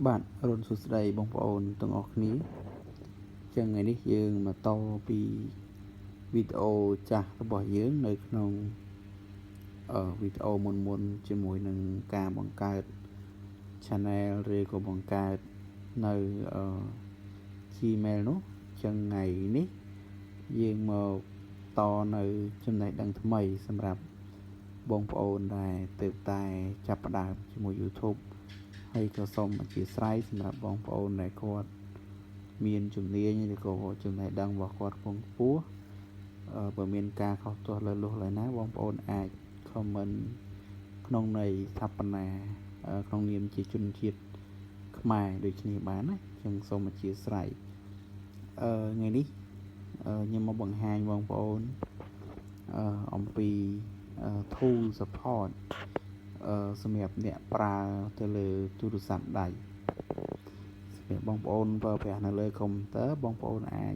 បាទរុនសួស្តីបងប្អូនទាំងអស់គ្នាចឹងថ្ងៃនេះយើងមកតពីវីដេអូចាស់របស់យើងនៅក្នុងវីដេអូមុនជាមួយនឹងការបង្កើត channel ឬក៏បង្កើតនៅ Gmail នោះចឹងថ្ងៃនេះយើងមកតនៅចំណេះដឹងថ្មីសម្រាប់បងប្អូនដែលទើបតែចាប់ផ្ដើមជាមួយ YouTube ហើយក៏សូមអធិស្ឋានសម្រាប់បងប្អូនដែលគាត់មានជំនាញឬក៏ចំណេះដឹងរបស់គាត់ខ្ពស់បើមានការខុសទោះលើសលុះឡើយណាបងប្អូនអាច comment ក្នុងន័យស្ថាបនាក្នុងនាមជាជនជាតិខ្មែរដូចគ្នាបានណាចឹងសូមអធិស្ឋានថ្ងៃនេះខ្ញុំមកបង្ហាញបងប្អូនអំពី tool support សម្រាប់អ្នកប្រើទៅលើទូរស័ព្ទដៃសម្រាប់បងប្អូនប្រើប្រាស់នៅលើកុំព្យូទ័របងប្អូនអាច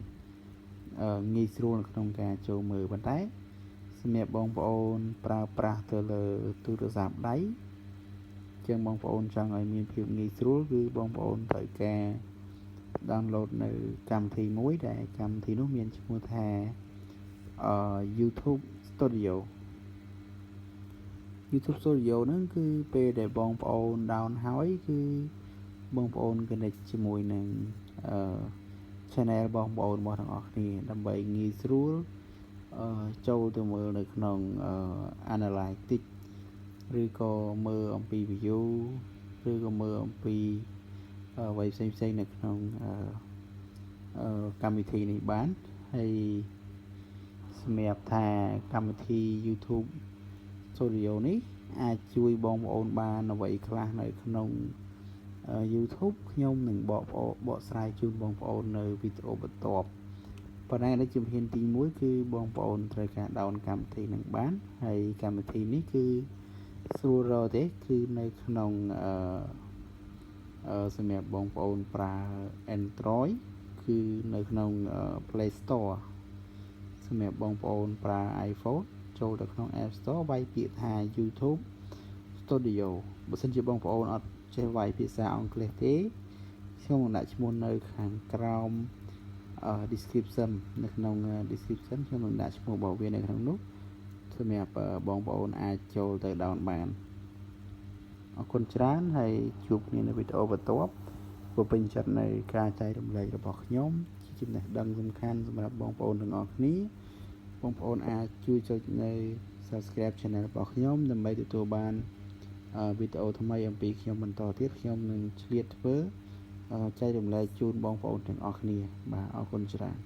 ងាយស្រួលនៅក្នុងការចូលមើលប៉ុន្តែសម្រាប់បងប្អូនប្រើប្រាស់ទៅលើទូរស័ព្ទដៃចឹងបងប្អូនចង់ឲ្យមានភាពងាយស្រួលគឺបងប្អូនត្រូវការ download នៅកម្មវិធីមួយដែលកម្មវិធីនោះមានឈ្មោះថា YouTube Studio ហ្នឹងគឺពេលដែលបងប្អូន down ហើយគឺបងប្អូន connect ជាមួយនឹង channel បងប្អូនទាំងអស់គ្នាដើម្បីងាយស្រួលចូលទៅមើលនៅក្នុង analytics ឬក៏មើលអំពី view ឬក៏មើលអំពីអ្វីផ្សេងៗនៅក្នុងកម្មវិធីនេះបានហើយសម្រាប់ថាកម្មវិធី YouTube Studio នេះអាចជួយបងប្អូនបានអ្វីខ្លះនៅក្នុង YouTube ខ្ញុំនឹងបកស្រាយជូនបងប្អូននៅវីដេអូបន្ទាប់ប៉ុន្តែនេះជំហានទី1គឺបងប្អូនត្រូវការ down កម្មវិធីនឹងបានហើយកម្មវិធីនេះគឺស្រួលរកទេគឺនៅក្នុងសម្រាប់បងប្អូនប្រើ Android គឺនៅក្នុង Play Store សម្រាប់បងប្អូនប្រើ iPhone ចូលទៅក្នុង App Store វាយពាក្យថា YouTube Studio បើសិនជាបងប្អូនអត់ចេះវាយភាសាអង់គ្លេសទេខ្ញុំនឹងដាក់ឈ្មោះនៅខាងក្រោម description នៅក្នុង description ខ្ញុំនឹងដាក់ឈ្មោះរបស់វានៅក្នុងនោះសម្រាប់បងប្អូនអាចចូលទៅ down បានអរគុណច្រើនហើយជួបគ្នានៅវីដេអូបន្ទាប់បើពេញចិត្តនៅការចែករំលែករបស់ខ្ញុំជាចំណេះដឹងសំខាន់សម្រាប់បងប្អូនទាំងអស់គ្នាបងប្អូនអាចជួយចុចនៅ subscribe channel របស់ខ្ញុំដើម្បីទទួលបានវីដេអូថ្មីអំពីខ្ញុំបន្តទៀតខ្ញុំនឹងឆ្លៀតធ្វើចែករំលែកជូនបងប្អូនទាំងអស់គ្នាបាទអរគុណច្រើន